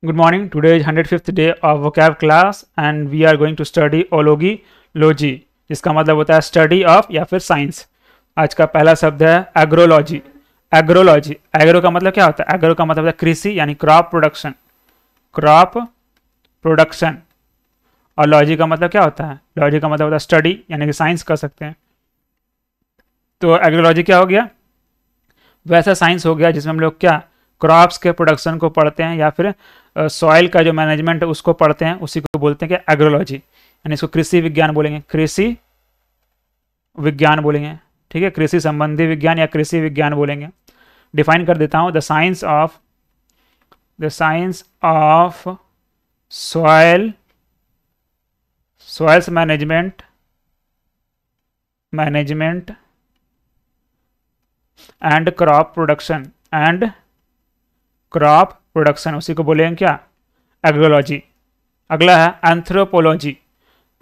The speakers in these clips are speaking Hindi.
Good morning. Today is 105th day of vocab class and we are going to study ओलोगी जिसका मतलब होता है स्टडी ऑफ या फिर साइंस। आज का पहला शब्द है एग्रोलॉजी। एग्रोलॉजी, एग्रो का मतलब क्या होता है? एग्रो का मतलब होता है कृषि यानी क्रॉप प्रोडक्शन, क्रॉप प्रोडक्शन। और लॉजी का मतलब क्या होता है? लॉजी का मतलब होता है स्टडी यानी कि साइंस कर सकते हैं। तो एग्रोलॉजी क्या हो गया? वैसा साइंस हो गया जिसमें हम लोग क्या क्रॉप्स के प्रोडक्शन को पढ़ते हैं या फिर सॉइल का जो मैनेजमेंट है उसको पढ़ते हैं, उसी को बोलते हैं कि एग्रोलॉजी, यानी इसको कृषि विज्ञान बोलेंगे, कृषि विज्ञान बोलेंगे। ठीक है, कृषि संबंधी विज्ञान या कृषि विज्ञान बोलेंगे। डिफाइन कर देता हूँ, the science of soils management and crop production, उसी को बोलेंगे क्या? एग्रोलॉजी। अगला है एंथ्रोपोलॉजी।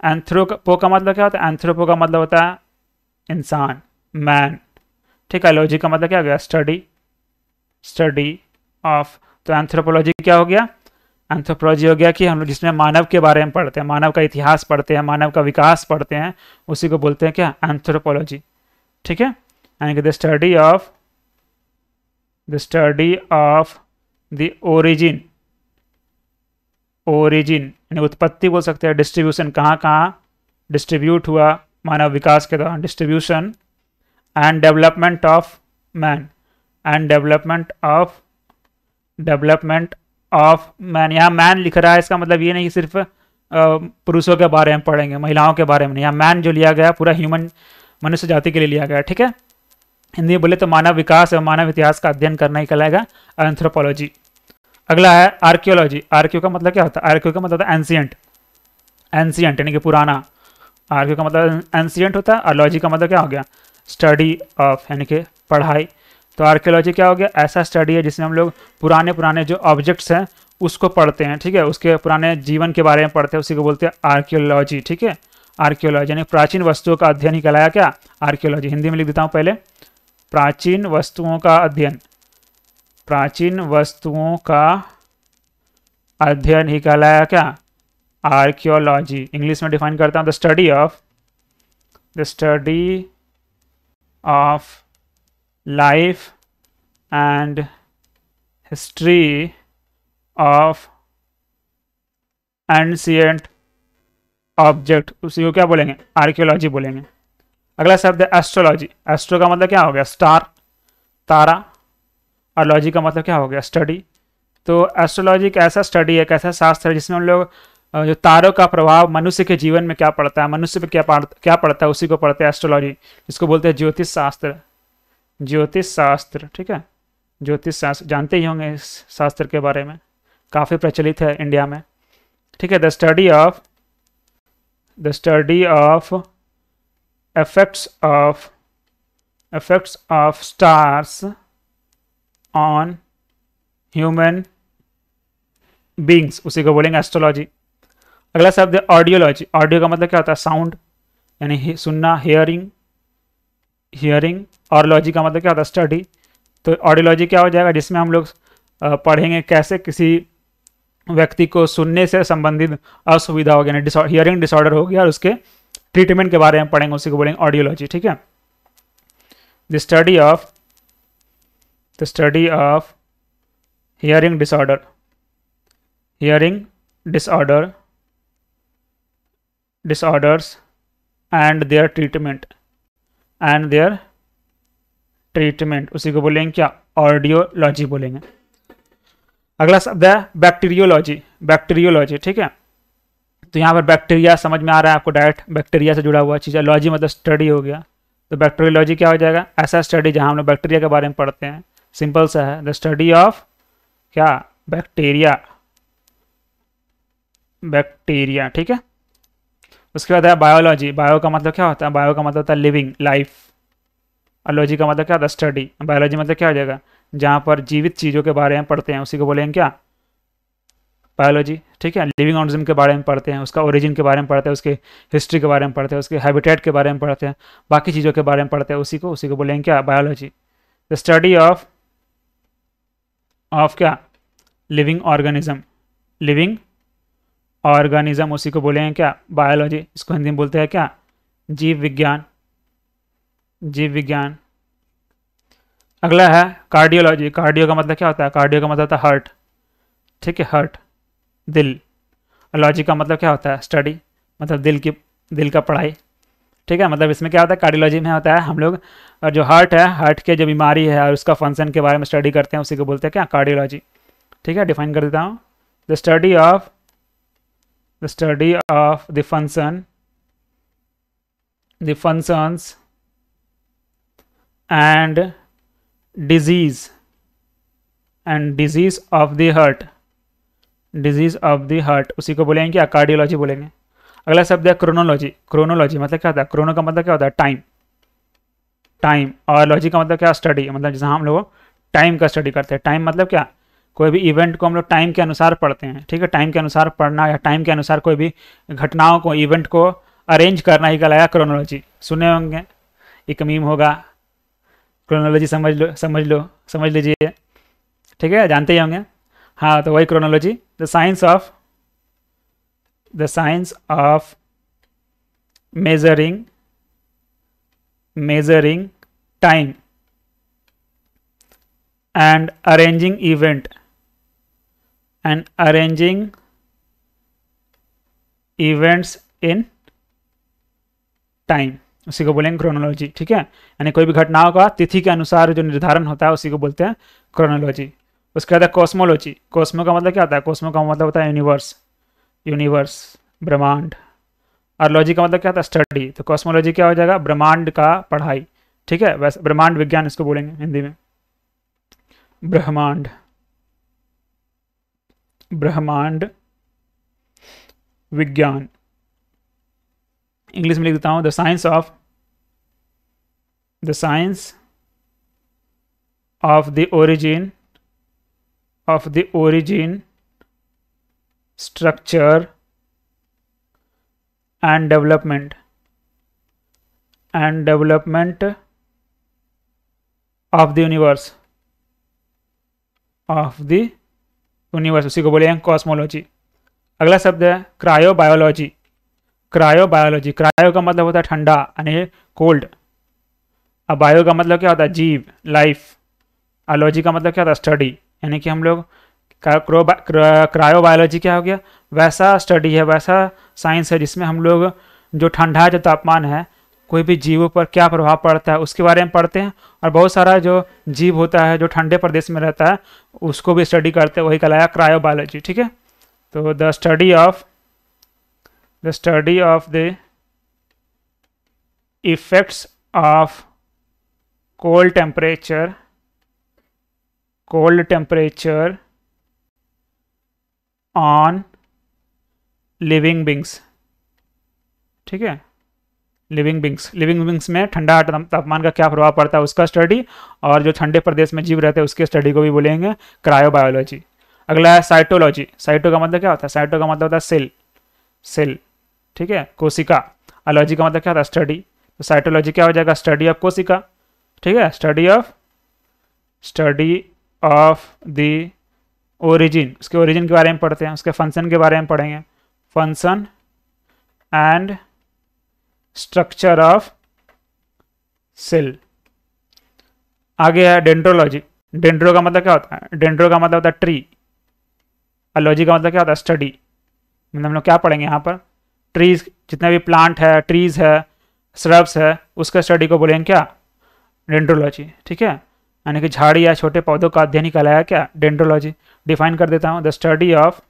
एंथ्रोपो का मतलब क्या होता है? एंथ्रोपो का मतलब होता है इंसान, मैन। ठीक है, लॉजी का मतलब क्या हो गया? Study of. तो एंथ्रोपोलॉजी क्या हो गया? एंथ्रोपोलॉजी हो गया कि हम लोग जिसमें मानव के बारे में पढ़ते हैं, मानव का इतिहास पढ़ते हैं, मानव का विकास पढ़ते हैं, उसी को बोलते हैं क्या? एंथ्रोपोलॉजी। ठीक है, यानी कि the study of the origin यानी उत्पत्ति बोल सकते हैं, डिस्ट्रीब्यूशन, कहाँ डिस्ट्रीब्यूट हुआ मानव विकास के दौरान, distribution and development of man यहाँ मैन लिख रहा है, इसका मतलब ये नहीं कि सिर्फ पुरुषों के बारे में पढ़ेंगे, महिलाओं के बारे में नहीं। यहाँ मैन जो लिया गया पूरा ह्यूमन, मनुष्य जाति के लिए लिया गया। ठीक है, हिंदी में बोले तो मानव विकास और मानव इतिहास का अध्ययन करना ही कहलाएगा एंथ्रोपोलॉजी। अगला है आर्कियोलॉजी। आर्कियो का मतलब क्या होता है? आर्कियो का मतलब होता है एंशियंट यानी कि पुराना। आर्कियो का मतलब एंशियंट होता है और लॉजी का मतलब क्या हो गया? स्टडी ऑफ यानी कि पढ़ाई। तो आर्कियोलॉजी क्या हो गया? ऐसा स्टडी है जिसमें हम लोग पुराने जो ऑब्जेक्ट्स हैं उसको पढ़ते हैं। ठीक है, उसके पुराने जीवन के बारे में पढ़ते हैं, उसी को बोलते हैं आर्कियोलॉजी। ठीक है, आर्कियोलॉजी यानी प्राचीन वस्तुओं का अध्ययन ही कहलाया क्या? आर्कियोलॉजी। हिंदी में लिख देता हूँ पहले, प्राचीन वस्तुओं का अध्ययन ही कहलाया क्या? आर्कियोलॉजी। इंग्लिश में डिफाइन करता हूँ, the study of life and history of ancient object, उसी को क्या बोलेंगे? आर्कियोलॉजी बोलेंगे। अगला शब्द है एस्ट्रोलॉजी। एस्ट्रो का मतलब क्या हो गया? स्टार, तारा। और लॉजी का मतलब क्या हो गया? स्टडी। तो एस्ट्रोलॉजी एक ऐसा स्टडी है, एक ऐसा शास्त्र है जिसमें हम लोग जो तारों का प्रभाव मनुष्य के जीवन में क्या पड़ता है, मनुष्य पे क्या पड़ता है, उसी को पढ़ते हैं एस्ट्रोलॉजी, जिसको बोलते हैं ज्योतिष शास्त्र। ठीक है, ज्योतिष शास्त्र जानते ही होंगे, इस शास्त्र के बारे में काफ़ी प्रचलित है इंडिया में। ठीक है, the study of effects of stars on human beings, उसी को बोलेंगे एस्ट्रोलॉजी। अगला शब्द है ऑडियोलॉजी। ऑडियो का मतलब क्या होता है? साउंड यानी सुनना, हियरिंग। और लॉजी का मतलब क्या होता है? स्टडी। तो ऑडियोलॉजी क्या हो जाएगा? जिसमें हम लोग पढ़ेंगे कैसे किसी व्यक्ति को सुनने से संबंधित असुविधा हो गया, यानी हियरिंग डिसऑर्डर हो गया, और उसके ट्रीटमेंट के बारे में पढ़ेंगे, उसी को बोलेंगे ऑडियोलॉजी। ठीक है, the study of hearing disorders and their treatment, उसी को बोलेंगे क्या? ऑडियोलॉजी बोलेंगे। अगला शब्द है बैक्टीरियोलॉजी। ठीक है, तो यहाँ पर बैक्टीरिया समझ में आ रहा है आपको, डायरेक्ट बैक्टीरिया से जुड़ा हुआ चीज़ है। लॉजी मतलब स्टडी हो गया, तो बैक्टीरियोलॉजी क्या हो जाएगा? ऐसा स्टडी जहाँ हम लोग बैक्टीरिया के बारे में पढ़ते हैं। सिंपल सा है, द स्टडी ऑफ क्या? बैक्टीरिया। ठीक है, उसके बाद है बायोलॉजी। बायो का मतलब क्या होता है? बायो का मतलब होता है लिविंग, लाइफ। और लॉजी का मतलब क्या होता है? स्टडी। बायोलॉजी मतलब क्या हो जाएगा? जहाँ पर जीवित चीज़ों के बारे में पढ़ते हैं, उसी को बोलेंगे क्या? बायोलॉजी। ठीक है, लिविंग ऑर्गेनिज्म के बारे में पढ़ते हैं, उसका ओरिजिन के बारे में पढ़ते हैं, उसके हिस्ट्री के बारे में पढ़ते हैं, उसके हैबिटेट के बारे में पढ़ते हैं, बाकी चीज़ों के बारे में पढ़ते हैं, उसी को बोलेंगे क्या? बायोलॉजी। द स्टडी ऑफ क्या? लिविंग ऑर्गेनिज्म, लिविंग ऑर्गेनिज्म, उसी को बोलेंगे क्या, बायोलॉजी। इसको हिंदी में बोलते हैं क्या, जीव विज्ञान, जीव विज्ञान। अगला है कार्डियोलॉजी। कार्डियो का मतलब क्या होता है, कार्डियो का मतलब होता है हार्ट, ठीक है, हार्ट, दिल। लॉजी का मतलब क्या होता है, स्टडी, मतलब दिल का पढ़ाई, ठीक है। मतलब इसमें क्या होता है, कार्डियोलॉजी में होता है हम लोग जो हार्ट है, हार्ट के जो बीमारी है और उसका फंक्शन के बारे में स्टडी करते हैं, उसी को बोलते हैं क्या, कार्डियोलॉजी, ठीक है। डिफाइन कर देता हूँ, the study of the functions and disease of the heart, disease of the heart, उसी को बोलेंगे क्या, कार्डियोलॉजी बोलेंगे। अगला शब्द है क्रोनोलॉजी। क्रोनोलॉजी मतलब क्या होता है, क्रोनो का मतलब क्या होता है, टाइम, टाइम, और लॉजी का मतलब क्या, स्टडी, मतलब जैसे हम लोग टाइम का स्टडी करते हैं। टाइम मतलब क्या, कोई भी इवेंट को हम लोग टाइम के अनुसार पढ़ते हैं, ठीक है। टाइम के अनुसार पढ़ना या टाइम के अनुसार कोई भी घटनाओं को, इवेंट को अरेंज करना ही कहलाया क्रोनोलॉजी। सुने होंगे, एक मीम होगा, क्रोनोलॉजी समझ लीजिए, ठीक है, जानते ही होंगे। हाँ, तो वही chronology, the science of measuring time and arranging events in time, उसी को बोलेंगे क्रोनोलॉजी, ठीक है। यानी कोई भी घटनाओं का तिथि के अनुसार जो निर्धारण होता है, उसी को बोलते हैं क्रोनोलॉजी। उसके बाद है कॉस्मोलॉजी। कॉस्मो का मतलब क्या होता है, कॉस्मो का मतलब होता है यूनिवर्स, ब्रह्मांड। और लॉजी का मतलब क्या होता है, स्टडी। तो कॉस्मोलॉजी क्या हो जाएगा, ब्रह्मांड का पढ़ाई, ठीक है। वैसे ब्रह्मांड विज्ञान इसको बोलेंगे हिंदी में, ब्रह्मांड विज्ञान। इंग्लिश में लिख देता हूँ, the science of the origin structure and development of the universe, उसी को बोलेंगे कॉस्मोलॉजी। अगला शब्द है क्रायोबायोलॉजी। क्रायो का मतलब होता है ठंडा, यानी कोल्ड। अब बायो का मतलब क्या होता है, जीव, लाइफ। लॉजी का मतलब क्या होता है, स्टडी, यानी कि हम लोग क्रायोबायोलॉजी क्या हो गया, वैसा स्टडी है, वैसा साइंस है जिसमें हम लोग जो ठंडा जो तापमान है, कोई भी जीवों पर क्या प्रभाव पड़ता है उसके बारे में पढ़ते हैं। और बहुत सारा जो जीव होता है जो ठंडे प्रदेश में रहता है, उसको भी स्टडी करते हैं, वही कहलाया क्रायोबायोलॉजी, ठीक है। तो the study of the effects of cold temperature on living beings, ठीक है। लिविंग बींग्स में ठंडा तापमान का क्या प्रभाव पड़ता है उसका स्टडी, और जो ठंडे प्रदेश में जीव रहते हैं उसके स्टडी को भी बोलेंगे क्रायोबायोलॉजी। अगला है साइटोलॉजी। साइटो का मतलब क्या होता है, साइटो का मतलब होता है सेल, ठीक है, कोशिका। अलॉजी का मतलब क्या होता है, स्टडी। तो साइटोलॉजी क्या हो जाएगा, स्टडी ऑफ कोशिका, ठीक है। स्टडी ऑफ द ओरिजिन, उसके ओरिजिन के बारे में पढ़ते हैं, उसके फंक्शन के बारे में पढ़ेंगे, function and structure of cell. आगे है डेंड्रोलॉजी। डेंड्रो का मतलब क्या होता है, डेंड्रो का मतलब होता है ट्री। अलॉजी का मतलब क्या होता है, स्टडी। मतलब हम लोग क्या पढ़ेंगे यहाँ पर, ट्रीज, जितने भी प्लांट है, ट्रीज है, श्रब्स है, उसका स्टडी को बोलेंगे क्या, डेंड्रोलॉजी, ठीक है। यानी कि झाड़ी या छोटे पौधों का अध्ययन ही कहलाया क्या, डेंड्रोलॉजी। डिफाइन कर देता हूँ, the study of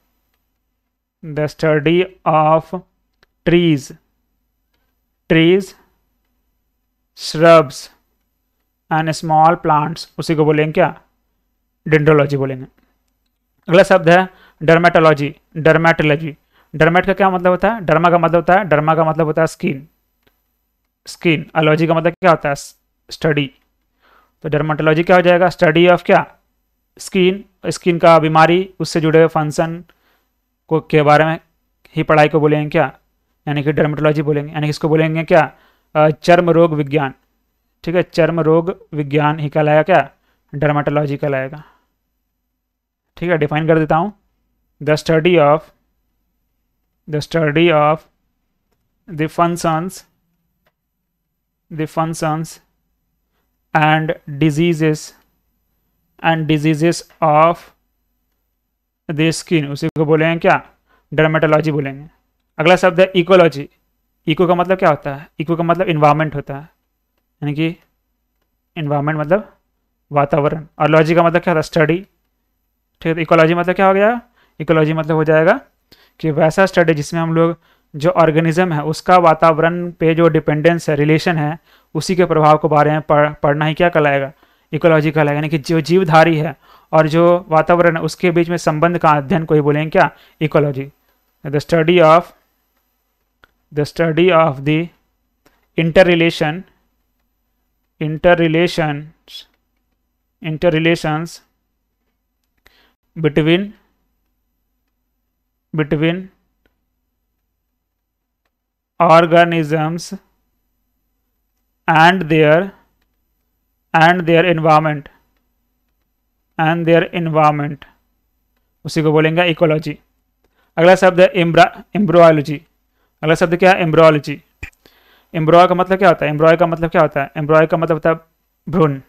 trees, shrubs and small plants, उसी को बोलेंगे क्या, डेंड्रोलॉजी बोलेंगे। अगला शब्द है डर्मेटोलॉजी। डर्मेट का क्या मतलब होता है, डर्मा का मतलब होता है स्किन। अलॉजी का मतलब क्या होता है, स्टडी। तो डर्मेटोलॉजी क्या हो जाएगा, स्टडी ऑफ क्या, स्किन का बीमारी, उससे जुड़े हुए फंक्शन को के बारे में ही पढ़ाई को बोलेंगे क्या, यानी कि डर्मेटोलॉजी बोलेंगे। यानी कि इसको बोलेंगे क्या, चर्म रोग विज्ञान, ठीक है। चर्म रोग विज्ञान ही कहलाया क्या, डर्मेटोलॉजी कहलाएगा, ठीक है। डिफाइन कर देता हूँ, the study of the functions and diseases of the skin, उसी को बोलेंगे क्या, डर्मेटोलॉजी बोलेंगे। अगला शब्द है इकोलॉजी। इको का मतलब क्या होता है, इको का मतलब इन्वायरमेंट होता है, यानी कि इन्वायरमेंट मतलब वातावरण, और लॉजी का मतलब क्या होता है, स्टडी। ठीक है, तो इकोलॉजी मतलब क्या हो गया, इकोलॉजी मतलब हो जाएगा कि वैसा स्टडी जिसमें हम लोग जो ऑर्गेनिज्म है उसका वातावरण पे जो डिपेंडेंस है, रिलेशन है, उसी के प्रभाव के बारे में पढ़ना ही क्या कहलाएगा, इकोलॉजी कहलाएगा। यानी कि जो जीवधारी है और जो वातावरण है उसके बीच में संबंध का अध्ययन को ही बोलेंगे क्या, ecology. The study of the interrelations between organisms and their environment उसी को बोलेंगे इकोलॉजी। अगला शब्द है एम्ब्रोलॉजी। अगला शब्द क्या है, एम्ब्रोलॉजी। एम्ब्रॉय का मतलब क्या होता है, एम्ब्रॉय का मतलब क्या होता है, एम्ब्रॉय का मतलब होता है भ्रूण।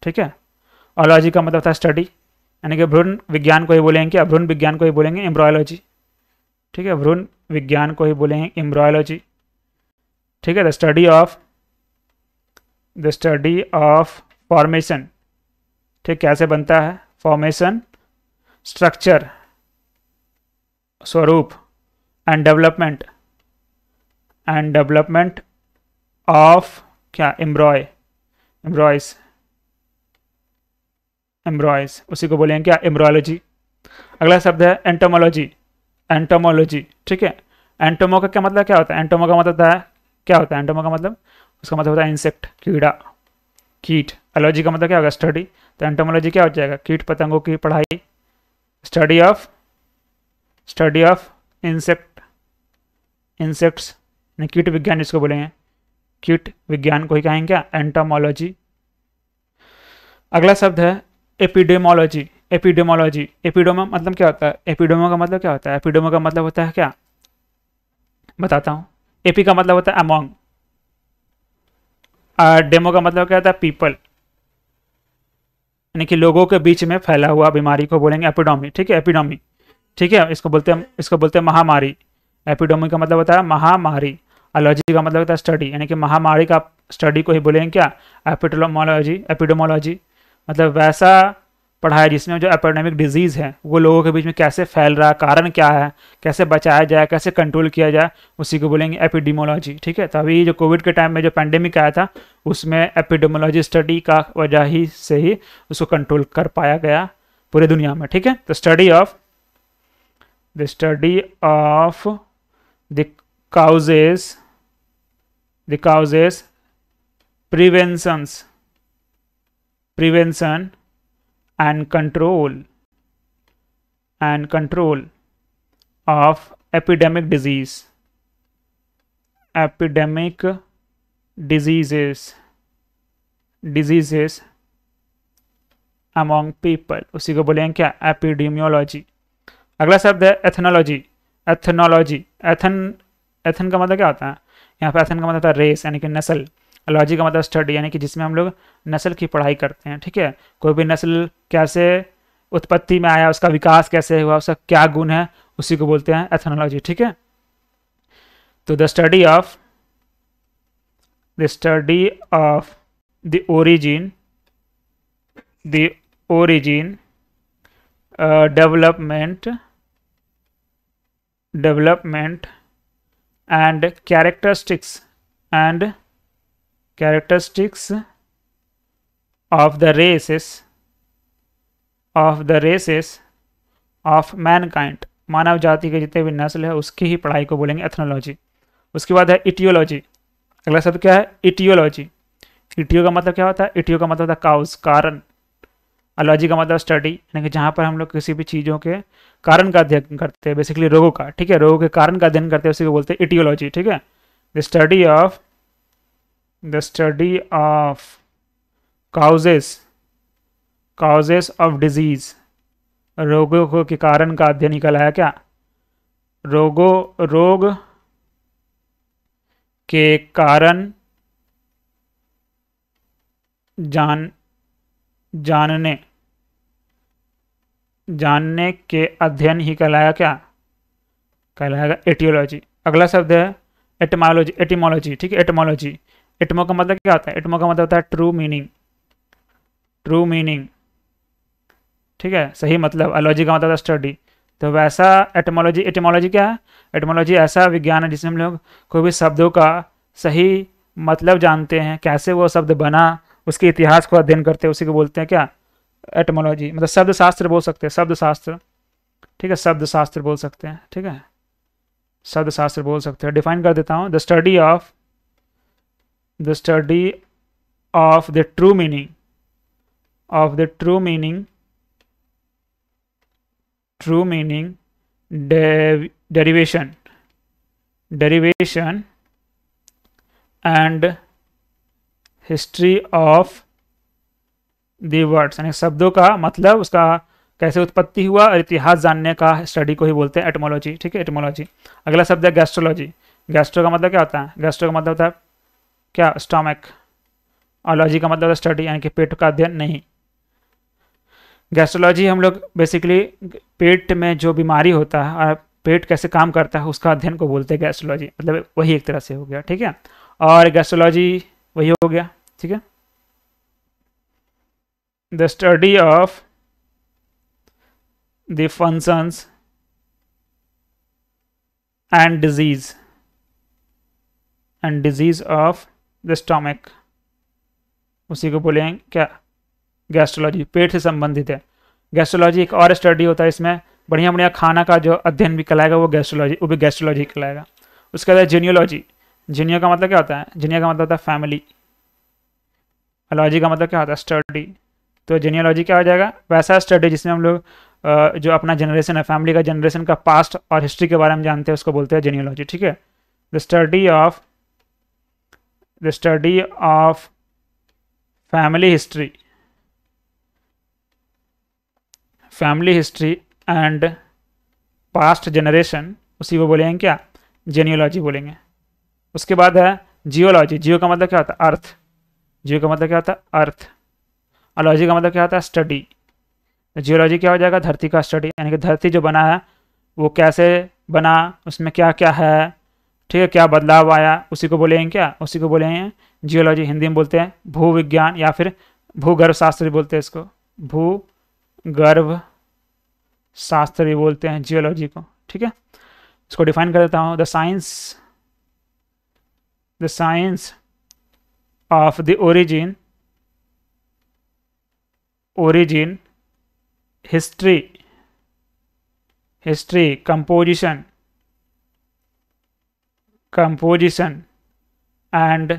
ठीक है, ऑलॉजी का मतलब होता है स्टडी, यानी कि भ्रूण विज्ञान को ही बोलेंगे क्या, भ्रूण विज्ञान को ही बोलेंगे एम्ब्रॉयलॉजी। ठीक है, भ्रूण विज्ञान को ही बोलेंगे एम्ब्रॉयलॉजी। ठीक है, द स्टडी ऑफ फॉर्मेशन। ठीक, कैसे बनता है फॉर्मेशन, स्ट्रक्चर, स्वरूप, एंड डेवलपमेंट ऑफ क्या, एम्ब्रॉयज, उसी को बोलेंगे क्या, एम्ब्रॉयलॉजी। अगला शब्द है एंटोमोलॉजी। ठीक है, एंटोमो का क्या मतलब क्या होता है, एंटोमो का मतलब क्या होता है, एंटोमो का मतलब, उसका मतलब होता है इंसेक्ट, कीड़ा, कीट। अलॉजी का मतलब क्या होगा, स्टडी। तो एंटोमोलॉजी क्या हो जाएगा, कीट पतंगों की पढ़ाई, स्टडी ऑफ इंसेक्ट्स, कीट विज्ञान जिसको बोलेंगे, कीट विज्ञान को ही कहेंगे क्या, एंटोमोलॉजी। अगला शब्द है एपिडेमोलॉजी। एपिडेमो मतलब क्या होता है, एपिडेमो का मतलब क्या होता है, एपिडेमो का मतलब होता है क्या, बताता हूँ। एपी का मतलब होता है अमोंग, डेमो का मतलब क्या होता है, पीपल, यानी कि लोगों के बीच में फैला हुआ बीमारी को बोलेंगे एपिडेमी। ठीक है, एपिडेमी। ठीक है, इसको बोलते हैं महामारी। एपिडेमी का मतलब होता है महामारी। अलॉजी का मतलब होता है स्टडी, यानी कि महामारी का स्टडी को ही बोलेंगे क्या, एपिडेमोलॉजी। मतलब वैसा पढ़ाई जिसमें जो एपिडेमिक डिजीज़ है वो लोगों के बीच में कैसे फैल रहा है, कारण क्या है, कैसे बचाया जाए, कैसे कंट्रोल किया जाए, उसी को बोलेंगे एपिडेमोलॉजी। ठीक है, तो अभी जो कोविड के टाइम में जो पेंडेमिक आया था उसमें एपिडेमोलॉजी स्टडी का वजह ही से ही उसको कंट्रोल कर पाया गया पूरे दुनिया में। ठीक है, तो study of the causes, prevention and control of epidemic diseases among people, उसी को बोलेंगे क्या, एपिडेमियोलॉजी। अगला शब्द है एथनोलॉजी। एथन का मतलब क्या होता है, यहाँ पे एथन का मतलब होता है रेस, यानी कि नस्ल। लॉजी का मतलब स्टडी, यानी कि जिसमें हम लोग नस्ल की पढ़ाई करते हैं। ठीक है, कोई भी नस्ल कैसे उत्पत्ति में आया, उसका विकास कैसे हुआ, उसका क्या गुण है, उसी को बोलते हैं एथनोलॉजी। ठीक है, तो the study of the origin development and characteristics of the races of mankind, मानव जाति के जितने भी नस्ल है उसकी ही पढ़ाई को बोलेंगे एथनोलॉजी। उसके बाद है इटियोलॉजी। अगला शब्द क्या है, इटियोलॉजी। इटियो का मतलब क्या होता है, इटियो का मतलब होता है काउज, कारण। अलॉजी का मतलब स्टडी, यानी कि जहाँ पर हम लोग किसी भी चीज़ों के कारण का अध्ययन करते हैं, बेसिकली रोगों का। ठीक है, रोगों के कारण का अध्ययन करते हैं, उसी को बोलते हैं इटियोलॉजी। ठीक है, the study of causes of disease रोगों के कारण का अध्ययन ही कहलाया क्या? रोग के कारण जानने के अध्ययन ही कहलाया क्या? कहलाएगा एटियोलॉजी। अगला शब्द है एटिमोलॉजी। ठीक है, एटिमोलॉजी। एटमो का मतलब क्या होता है? एटमो का मतलब होता है ट्रू मीनिंग। ठीक है, सही मतलब। अलॉजी का मतलब है स्टडी। तो वैसा एटिमोलॉजी क्या है? एटिमोलॉजी ऐसा विज्ञान है जिसमें हम लोग कोई भी शब्दों का सही मतलब जानते हैं, कैसे वो शब्द बना, उसके इतिहास को अध्ययन करते हैं, उसी को बोलते हैं क्या? एटिमोलॉजी। मतलब शब्द शास्त्र बोल सकते हैं, शब्द शास्त्र। ठीक है, शब्द शास्त्र बोल सकते हैं। ठीक है, शब्द शास्त्र बोल सकते हैं। डिफाइन कर देता हूँ, the study of the true meaning derivation and history of the words, यानी शब्दों का मतलब, उसका कैसे उत्पत्ति हुआ और इतिहास जानने का स्टडी को ही बोलते हैं एटमोलॉजी। ठीक है, एटमोलॉजी। अगला शब्द है गैस्ट्रोलॉजी। गैस्ट्रो का मतलब क्या होता है? गैस्ट्रो का मतलब होता है क्या? स्टमक। और लॉजी का मतलब है स्टडी, यानी कि पेट का अध्ययन नहीं। गैस्ट्रोलॉजी हम लोग बेसिकली पेट में जो बीमारी होता है और पेट कैसे काम करता है उसका अध्ययन को बोलते हैं गैस्ट्रोलॉजी। मतलब वही एक तरह से हो गया। ठीक है, और गैस्ट्रोलॉजी वही हो गया। ठीक है, the study of the functions and disease of the stomach, उसी को बोलेंगे क्या? गैस्ट्रोलॉजी। पेट से संबंधित है। गैस्ट्रोलॉजी एक और स्टडी होता है, इसमें बढ़िया बढ़िया खाना का जो अध्ययन भी कहलाएगा वो भी गैस्ट्रोलॉजी कहलाएगा। उसके बाद जीनियोलॉजी। जीनियो का मतलब क्या होता है? जीनियो का मतलब होता है फैमिली। लॉजी का मतलब क्या होता है? स्टडी। तो जीनियोलॉजी क्या हो जाएगा? वैसा स्टडी जिसमें हम लोग जो अपना जनरेशन है, फैमिली का जनरेशन का पास्ट और हिस्ट्री के बारे में जानते हैं, उसको बोलते हैं जीनियोलॉजी। ठीक है, the study of family history and past generation, उसी को बोलेंगे क्या? जेनियोलॉजी बोलेंगे। उसके बाद है जियोलॉजी। जियो का मतलब क्या होता है? अर्थ। जियो का मतलब क्या होता है? अर्थ। और लॉजी का मतलब क्या होता है? स्टडी। जियोलॉजी क्या हो जाएगा? धरती का स्टडी, यानी कि धरती जो बना है वो कैसे बना, उसमें क्या क्या है, ठीक है, क्या बदलाव आया, उसी को बोलेंगे क्या? उसी को बोलेंगे जियोलॉजी। हिंदी में बोलते हैं भूविज्ञान या फिर भूगर्भ शास्त्र भी बोलते हैं इसको। भूगर्भ शास्त्र भी बोलते हैं जियोलॉजी को। ठीक है, इसको डिफाइन कर देता हूँ। The science of the origin, history, composition and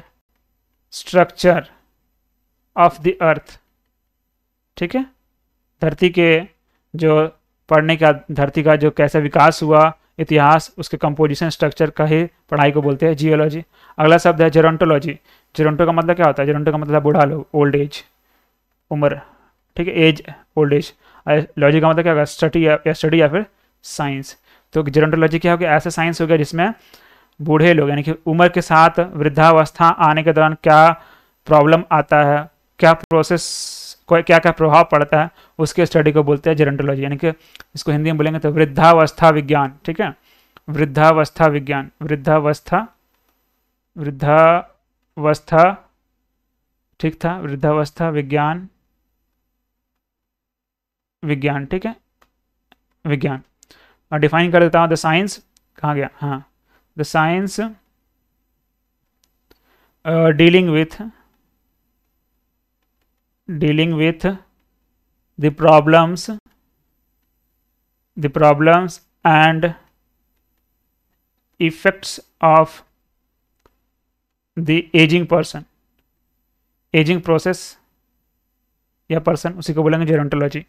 structure of the earth. ठीक है, धरती के जो पढ़ने का, धरती का जो कैसे विकास हुआ, इतिहास, उसके कंपोजिशन स्ट्रक्चर का ही पढ़ाई को बोलते हैं जियोलॉजी। अगला शब्द है जेरोंटोलॉजी। जेरोंटो का मतलब क्या होता है? जेरोंटो का मतलब बूढ़ा लोग, ओल्ड एज, उम्र। ठीक है, एज, ओल्ड एज। लॉजी का मतलब क्या होगा? स्टडी या फिर साइंस। तो जेरोंटोलॉजी क्या हो गया? ऐसा साइंस हो गया जिसमें बूढ़े लोग, यानी कि उम्र के साथ वृद्धावस्था आने के दौरान क्या प्रॉब्लम आता है, क्या प्रोसेस, क्या क्या प्रभाव पड़ता है, उसके स्टडी को बोलते हैं जेरोंटोलॉजी। यानी कि इसको हिंदी में बोलेंगे तो वृद्धावस्था विज्ञान। ठीक है, वृद्धावस्था विज्ञान, वृद्धावस्था, ठीक था, वृद्धावस्था विज्ञान। ठीक है, विज्ञान। और डिफाइन कर देता हूँ, द साइंस, कहाँ गया? हाँ, the science dealing with the problems and effects of the aging process या पर्सन, उसी को बोलेंगे जेरोंटोलॉजी।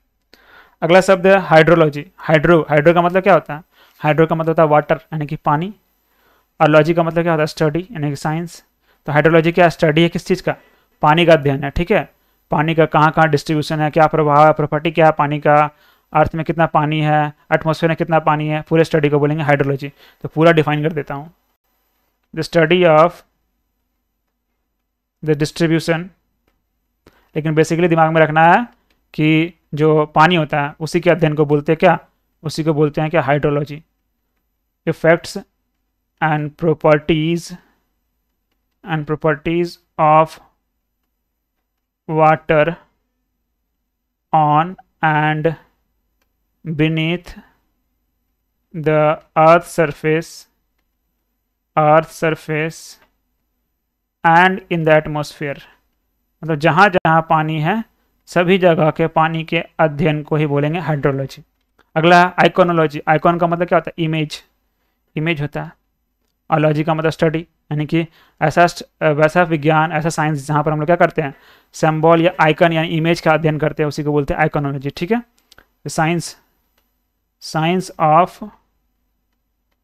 अगला शब्द है हाइड्रोलॉजी। हाइड्रो का मतलब क्या होता है? हाइड्रो का मतलब होता है वाटर, यानी कि पानी। और लॉजी का मतलब क्या होता है? स्टडी, यानी कि साइंस। तो हाइड्रोलॉजी क्या स्टडी है? किस चीज़ का? पानी का अध्ययन है। ठीक है, पानी का कहाँ कहाँ डिस्ट्रीब्यूशन है, क्या प्रभाव है, प्रॉपर्टी क्या है पानी का, अर्थ में कितना पानी है, एटमॉस्फेयर में कितना पानी है, पूरे स्टडी को बोलेंगे हाइड्रोलॉजी। तो पूरा डिफाइन कर देता हूँ, the study of the distribution, लेकिन बेसिकली दिमाग में रखना है कि जो पानी होता है उसी के अध्ययन को बोलते हैं क्या, उसी को बोलते हैं क्या, hydrology. Effects and properties of water on and beneath the earth surface and in the atmosphere, मतलब जहाँ जहाँ पानी है सभी जगह के पानी के अध्ययन को ही बोलेंगे हाइड्रोलॉजी। अगला है आइकोनोलॉजी। आइकॉन का मतलब क्या होता है, इमेज होता है, और लॉजी का मतलब स्टडी, यानी कि ऐसा वैसा विज्ञान, ऐसा साइंस जहाँ पर हम लोग क्या करते हैं, सिंबल या आइकन यानी इमेज का अध्ययन करते हैं, उसी को बोलते हैं आइकोनोलॉजी। ठीक है, science of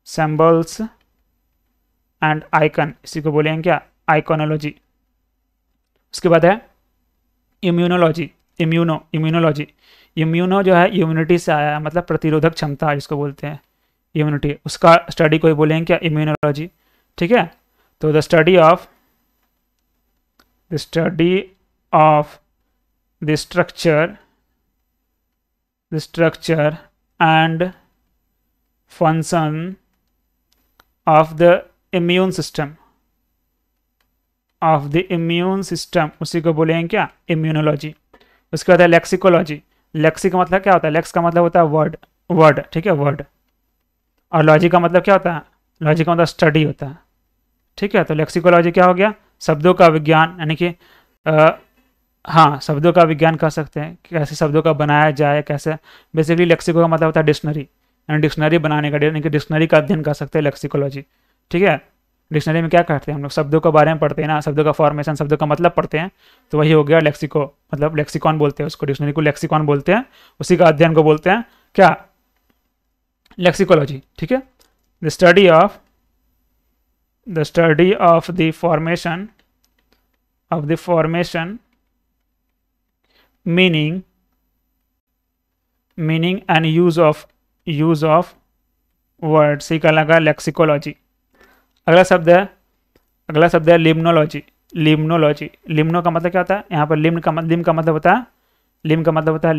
symbols and icon, इसी को बोलेंगे क्या, आइकोनोलॉजी। उसके बाद है इम्यूनोलॉजी। इम्यूनो जो है इम्यूनिटी से आया है, मतलब प्रतिरोधक क्षमता जिसको बोलते हैं इम्यूनिटी, उसका स्टडी को ही बोलेंगे क्या, इम्यूनोलॉजी। ठीक है, तो the study of the structure and function of the immune system उसी को बोलेंगे क्या, इम्यूनोलॉजी। उसके बाद है लेक्सिकोलॉजी। लेक्सी का मतलब क्या होता है, लेक्स का मतलब होता है वर्ड, ठीक है, वर्ड। और लॉजी का मतलब क्या होता है, लॉजी का मतलब स्टडी होता है। ठीक है, तो लेक्सिकोलॉजी क्या हो गया, शब्दों का विज्ञान, यानी कि हाँ, शब्दों का विज्ञान कह सकते हैं, कैसे शब्दों का बनाया जाए, कैसे। बेसिकली लेक्सिको का मतलब होता है डिक्शनरी, यानी डिक्शनरी बनाने का, यानी कि डिक्शनरी का अध्ययन कर सकते हैं लेक्सिकोलॉजी। ठीक है, डिक्शनरी में क्या करते हैं हम लोग, शब्दों के बारे में पढ़ते हैं ना, शब्दों का फॉर्मेशन, शब्दों का मतलब पढ़ते हैं, तो वही हो गया लेक्सिको, मतलब लेक्सिकॉन बोलते हैं उसको, डिक्शनरी को लेक्सिकॉन बोलते हैं, उसी का अध्ययन को बोलते हैं क्या, लेक्सिकोलॉजी। ठीक है, the study of the formation meaning and use of word, से लगा लेक्सिकोलॉजी। अगला शब्द है लिम्नोलॉजी। लिम्नो का मतलब क्या होता है, यहाँ पर लिम का मतलब होता है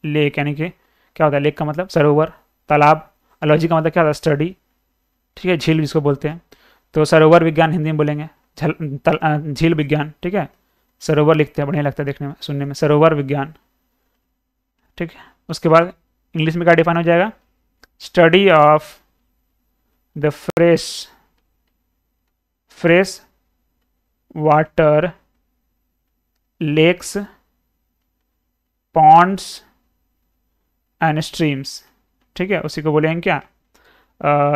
लेक, यानी कि क्या होता है, लेक का मतलब सरोवर, तालाब। लॉजी का मतलब क्या होता है, स्टडी। ठीक है, झील जिसको बोलते हैं, तो सरोवर विज्ञान हिंदी में बोलेंगे, झील विज्ञान। ठीक है, सरोवर लिखते हैं, बढ़िया लगता है देखने में, सुनने में, सरोवर विज्ञान। ठीक है, उसके बाद इंग्लिश में क्या डिफाइन हो जाएगा, study of the fresh water lakes ponds and streams. ठीक है, उसी को बोलेंगे क्या,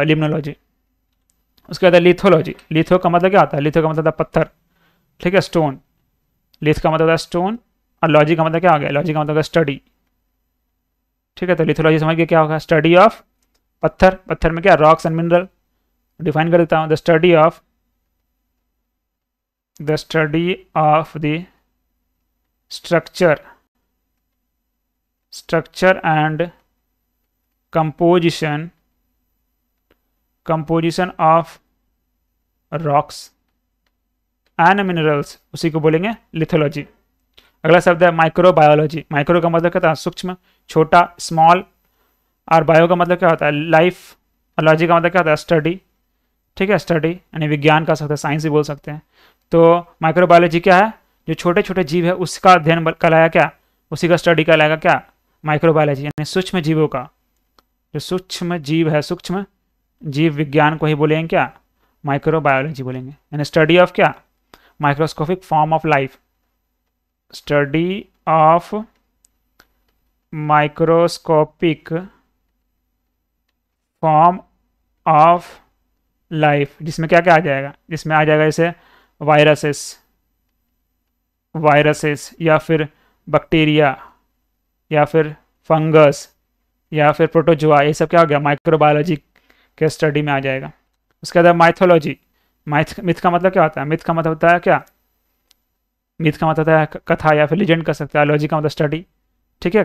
लिम्नोलॉजी। उसके बाद लिथोलॉजी। लिथो का मतलब क्या होता है, लिथो का मतलब पत्थर। ठीक है, स्टोन। लिथ का मतलब स्टोन, और लॉजी का मतलब क्या हो गया, लॉजी का मतलब स्टडी। ठीक है, तो लिथोलॉजी समझ गए क्या होगा, स्टडी ऑफ पत्थर में क्या, रॉक्स एंड मिनरल। डिफाइन कर देता हूँ, the study of the structure and composition of rocks and minerals, उसी को बोलेंगे लिथोलॉजी। अगला शब्द है माइक्रोबायोलॉजी। माइक्रो का मतलब क्या होता है, सूक्ष्म, छोटा, स्मॉल, और बायो का मतलब क्या होता है, लाइफ, और लॉजी का मतलब क्या होता है, स्टडी। ठीक है, स्टडी यानी विज्ञान का सकते हैं, साइंस भी बोल सकते हैं। तो माइक्रोबायोलॉजी क्या है, जो छोटे छोटे जीव है उसका अध्ययन कहलाया क्या, उसी का स्टडी कहलाएगा क्या, माइक्रोबायोलॉजी, यानी सूक्ष्म जीवों का, जो सूक्ष्म जीव है, सूक्ष्म जीव विज्ञान को ही बोलेंगे क्या, माइक्रोबायोलॉजी बोलेंगे, यानी स्टडी ऑफ क्या, microscopic form of life, study of microscopic form of life, जिसमें क्या क्या आ जाएगा, जिसमें आ जाएगा जैसे वायरसेस या फिर बैक्टीरिया या फिर फंगस या फिर प्रोटोजोआ, ये सब क्या हो गया, माइक्रोबायोलॉजी के स्टडी में आ जाएगा। उसके बाद माइथोलॉजी। मिथ का मतलब क्या होता है, मिथ का मतलब होता है क्या, मिथ का मतलब होता है कथा या फिर लीजेंड कर सकता है, लॉजी का मतलब स्टडी। ठीक है,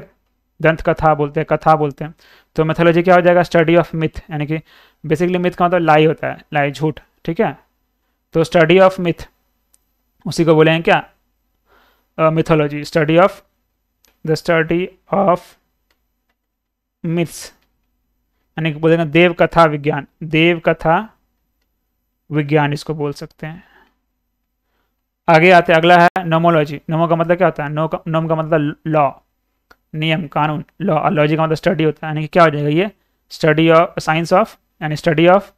दंत कथा बोलते हैं, कथा बोलते हैं। तो मिथोलॉजी क्या हो जाएगा? स्टडी ऑफ मिथ, यानी कि बेसिकली मिथ का मतलब लाई होता है, लाई, झूठ, ठीक है। तो स्टडी ऑफ मिथ, उसी को बोलेंगे क्या? Mythology, study of, the study of myths, यानी कि बोलेंगे देव कथा विज्ञान, देव कथा विज्ञान इसको बोल सकते हैं। आगे आते, अगला है नोमोलॉजी। नोमो का मतलब क्या होता है? नोम का मतलब लॉ, नियम, कानून, लॉ, और लॉजी का मतलब स्टडी होता है, यानी कि क्या हो जाएगा ये? स्टडी ऑफ, साइंस ऑफ, यानी स्टडी ऑफ,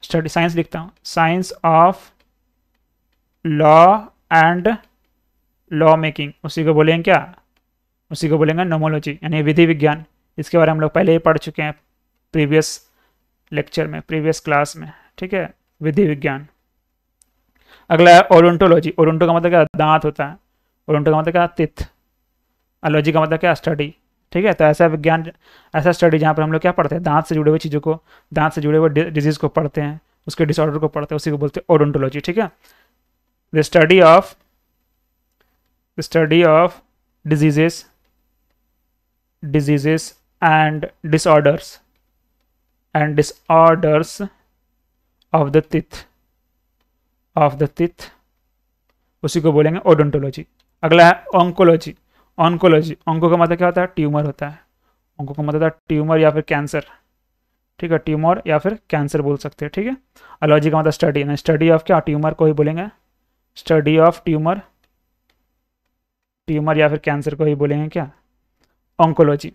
स्टडी, साइंस लिखता हूँ, science of law and law making, उसी को बोलेंगे क्या? उसी को बोलेंगे नोमोलॉजी, यानी विधि विज्ञान। इसके बारे में हम लोग पहले ही पढ़ चुके हैं प्रीवियस लेक्चर में, प्रीवियस क्लास में, ठीक है, विधि विज्ञान। अगला है ओडोंटोलॉजी। ओडोंटो का मतलब क्या? दांत होता है। ओडोंटो का मतलब क्या? तिथ। अलॉजी का मतलब क्या? स्टडी, ठीक है। तो ऐसा विज्ञान, ऐसा स्टडी जहाँ पर हम लोग क्या पढ़ते हैं? दांत से जुड़े हुए चीज़ों को, दांत से जुड़े हुए डिजीज़ को पढ़ते हैं, उसके डिसऑर्डर को पढ़ते हैं, उसी को बोलते हैं ओडोंटोलॉजी, ठीक है। The study of diseases and disorders of the teeth, उसी को बोलेंगे ओडोंटोलॉजी। अगला है ऑन्कोलॉजी। ऑन्कोलॉजी, ऑन्को का मतलब क्या होता है? ट्यूमर होता है। ऑन्को का मतलब होता है ट्यूमर या फिर कैंसर, ठीक है, ट्यूमर या फिर कैंसर बोल सकते हैं, ठीक है। अलॉजी का मतलब स्टडी, ना स्टडी ऑफ क्या? ट्यूमर को ही बोलेंगे स्टडी ऑफ ट्यूमर, ट्यूमर या फिर कैंसर को ही बोलेंगे क्या? ऑन्कोलॉजी।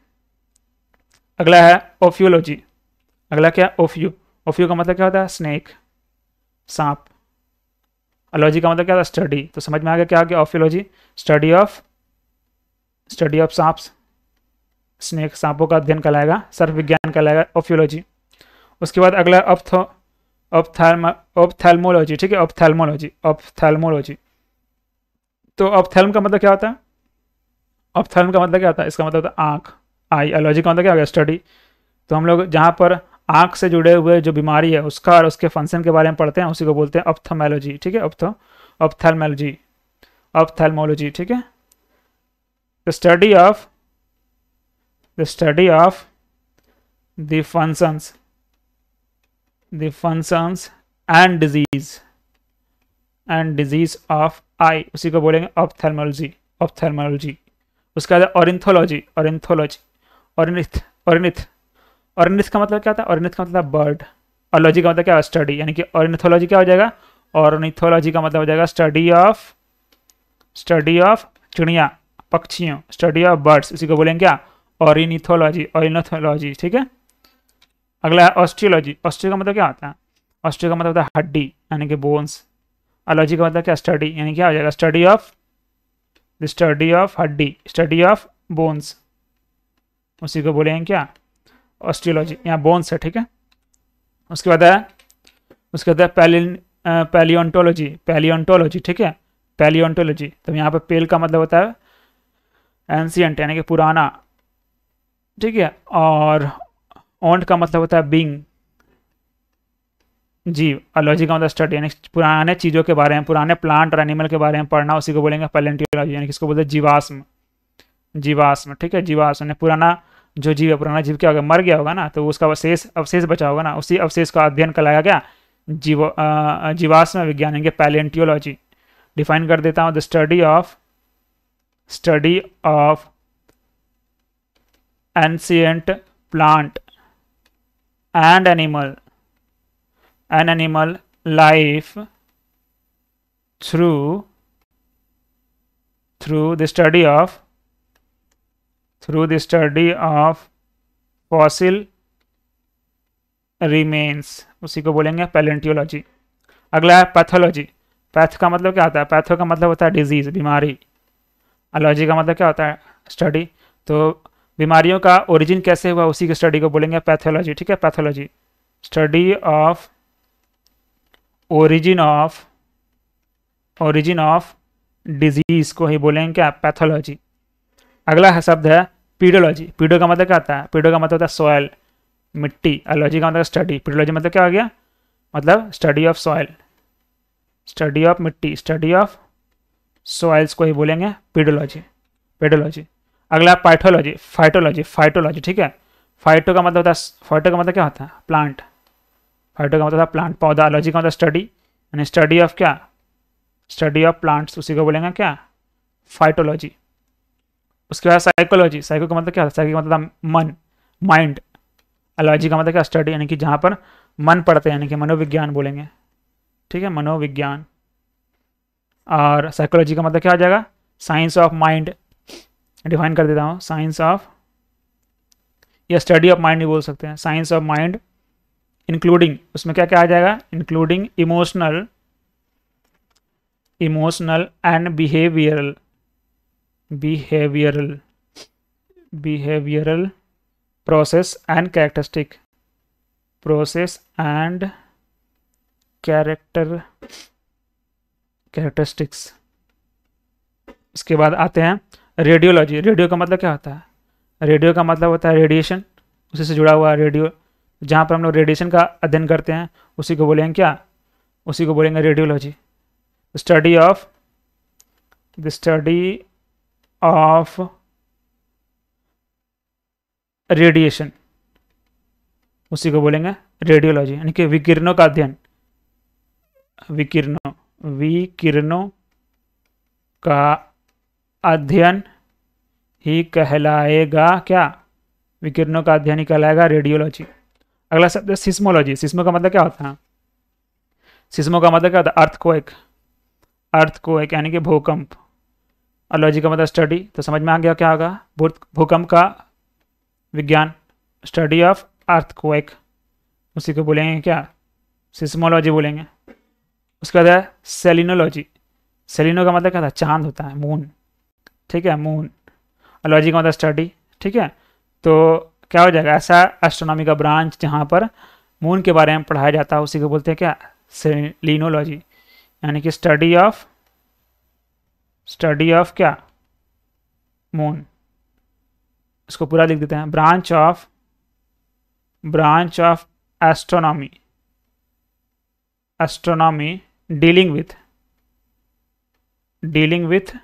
अगला है ओफ्यूलॉजी। अगला क्या? ओफ्यू। ओफ्यू का मतलब क्या होता है? स्नेक, सांप। अलॉजी का मतलब क्या था? स्टडी। तो समझ में आ गया क्या आ गया? ओफ्यूलॉजी, स्टडी ऑफ सांप्स, स्नेक, सांपों का अध्ययन कहलाएगा, सर्प विज्ञान कहलाएगा ओफ्यूलॉजी। उसके बाद अगला ऑप्थेल्मोलॉजी, ठीक है, ऑप्थेल्मोलॉजी। तो ऑप्थेल्म का मतलब क्या होता है? ऑप्थेल्म का मतलब क्या होता है? इसका मतलब होता है आँख, आई। अलॉजी का मतलब क्या हो गया? स्टडी। तो हम लोग जहाँ पर आँख से जुड़े हुए जो बीमारी है उसका और उसके फंक्शन के बारे में पढ़ते हैं, उसी को बोलते हैं ऑप्थेल्मोलॉजी, ठीक है, ऑप्थेल्मोलॉजी, ठीक है। The study of the functions and disease of eye, उसी को बोलेंगे ऑप्थेल्मोलॉजी। उसके बाद ऑरिन्थोलॉजी, ऑर्निथ का मतलब क्या था? ऑर्निथ का मतलब बर्ड। अलॉजी का मतलब क्या? स्टडी, यानी कि ऑर्निथोलॉजी क्या हो जाएगा? ऑर्निथोलॉजी का मतलब हो जाएगा स्टडी ऑफ चिड़िया, पक्षियों, स्टडी ऑफ बर्ड्स, इसी को बोलेंगे क्या? ऑर्निथोलॉजी, ठीक है। अगला है ऑस्टियोलॉजी। ऑस्टियो का मतलब क्या होता है? ऑस्टियो का मतलब होता है हड्डी, यानी कि बोन्स। अलॉजी का मतलब क्या? स्टडी, यानी क्या हो जाएगा? स्टडी ऑफ हड्डी, स्टडी ऑफ बोन्स, उसी को बोलेंगे क्या? ऑस्टियोलॉजी। यहाँ बोन्स है, ठीक है। उसके बाद है पैलियोंटोलॉजी, ठीक है, पैलियोंटोलॉजी। तो यहाँ पे पेल का मतलब होता है एंशियंट, यानी कि पुराना, ठीक है, और ओंट का मतलब होता है बीइंग, जीव। अलॉजी का मतलब स्टडी, यानी पुराने चीज़ों के बारे में, पुराने प्लांट और एनिमल के बारे में पढ़ना, उसी को बोलेंगे पैलियोंटोलॉजी, यानी कि इसको बोलते हैं जीवाश्म, ठीक है, जीवाश्म। पुराना जो जीव है, पुराना जीव क्या होगा? मर गया होगा ना, तो उसका अवशेष बचा होगा ना, उसी अवशेष का अध्ययन कहलाया गया जीवाश्म विज्ञान, यानी कि पैलियोंटोलॉजी। डिफाइन कर देता हूँ, the study of ancient plant and animal life through the study of fossil remains, उसी को बोलेंगे पैलियोंटोलॉजी। अगला है पैथोलॉजी। पैथ का मतलब क्या होता है? पैथो का मतलब होता है डिजीज, बीमारी। अलॉजी का मतलब क्या होता है? स्टडी। तो बीमारियों का ओरिजिन कैसे हुआ, उसी की स्टडी को बोलेंगे पैथोलॉजी, ठीक है, pathology. Study of origin of disease को ही बोलेंगे क्या? पैथोलॉजी। अगला है शब्द है पीडोलॉजी। पीडो का मतलब क्या होता है? पीडो का मतलब होता है सॉयल, मिट्टी। अलॉजी का मतलब स्टडी। पीडोलॉजी मतलब क्या हो गया? मतलब study of soil, study of मिट्टी, स्टडी ऑफ सॉइल्स को ही बोलेंगे पीडोलॉजी। पेडोलॉजी। अगला पैथोलॉजी, फाइटोलॉजी, फाइटोलॉजी, ठीक है। फाइटो का मतलब होता है, फाइटो का मतलब क्या होता है? प्लांट। फाइटो का मतलब प्लांट, पौधा। लॉजी का मतलब स्टडी, यानी स्टडी ऑफ क्या? स्टडी ऑफ प्लांट्स, उसी को बोलेंगे क्या? फाइटोलॉजी। उसके बाद साइकोलॉजी, साइको का मतलब क्या होता है? साइको का मतलब मन, माइंड। लॉजी का मतलब क्या? स्टडी, यानी कि जहाँ पर मन पढ़ते हैं, यानी कि मनोविज्ञान बोलेंगे, ठीक है, मनोविज्ञान। और साइकोलॉजी का मतलब क्या आ जाएगा? Science of mind. डिफाइन कर देता हूँ, साइंस ऑफ या स्टडी ऑफ माइंड भी बोल सकते हैं, साइंस ऑफ माइंड, इंक्लूडिंग, उसमें क्या क्या आ जाएगा? Including emotional, emotional and behavioural, behavioural, behavioural process and characteristic, process and characteristics. उसके बाद आते हैं रेडियोलॉजी। रेडियो का मतलब क्या होता है? रेडियो का मतलब होता है रेडिएशन, उसी से जुड़ा हुआ रेडियो, जहाँ पर हम लोग रेडिएशन का अध्ययन करते हैं उसी को बोलेंगे क्या? उसी को बोलेंगे radiology. Study of, the study of radiation, उसी को बोलेंगे रेडियोलॉजी, यानी कि विकिरणों का अध्ययन, विकिरणों, विकिरणों का अध्ययन ही कहलाएगा क्या? विकिरणों का अध्ययन ही कहलाएगा रेडियोलॉजी। अगला शब्द है सिस्मोलॉजी। सिस्मो का मतलब क्या होता है? सिस्मो का मतलब क्या होता है? अर्थक्वेक, अर्थक्वेक यानी कि भूकंप। और लॉजी का मतलब स्टडी, तो समझ में आ गया क्या होगा? भूकंप का विज्ञान, स्टडी ऑफ अर्थक्वेक, उसी को बोलेंगे क्या? सिस्मोलॉजी बोलेंगे। उसके बाद है सेलिनोलॉजी। सेलिनो का मतलब क्या था? चांद होता है, मून, ठीक है, मून। और लॉजी का मतलब स्टडी, ठीक है। तो क्या हो जाएगा? ऐसा एस्ट्रोनॉमी का ब्रांच जहाँ पर मून के बारे में पढ़ाया जाता है, उसी को बोलते हैं क्या? सेलिनोलॉजी, यानी कि स्टडी ऑफ क्या? मून। इसको पूरा लिख देते हैं, branch of astronomy, astronomy dealing with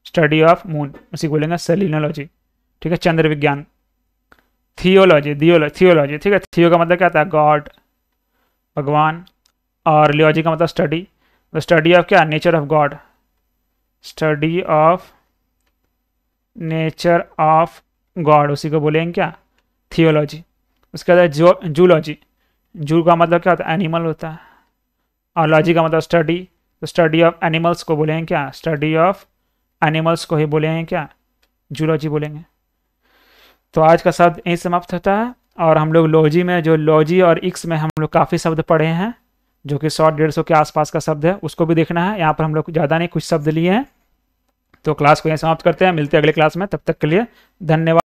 study of moon, उसी को बोलेंगे सेलिनोलॉजी, ठीक है। चंद्र विज्ञान। थियोलॉजी, थियोलॉजी, ठीक है। थियो का मतलब क्या आता है? गॉड, भगवान। और लियोलॉजी का मतलब स्टडी, द स्टडी ऑफ क्या? Nature of God, study of nature of God, उसी को बोलेंगे क्या? थियोलॉजी। उसके बाद जूलॉजी। जू का मतलब क्या होता है? एनिमल होता है। और लॉजी का मतलब स्टडी, तो स्टडी ऑफ एनिमल्स को बोलेंगे क्या? स्टडी ऑफ एनिमल्स को ही बोलेंगे क्या? जूलॉजी बोलेंगे। तो आज का शब्द यहीं समाप्त होता है। और हम लोग लॉजी में, जो लॉजी और इक्स में हम लोग काफ़ी शब्द पढ़े हैं, जो कि 100-150 के आसपास का शब्द है, उसको भी देखना है। यहाँ पर हम लोग ज़्यादा नहीं, कुछ शब्द लिए हैं। तो क्लास को यहीं समाप्त करते हैं, मिलते हैं अगले क्लास में, तब तक के लिए धन्यवाद।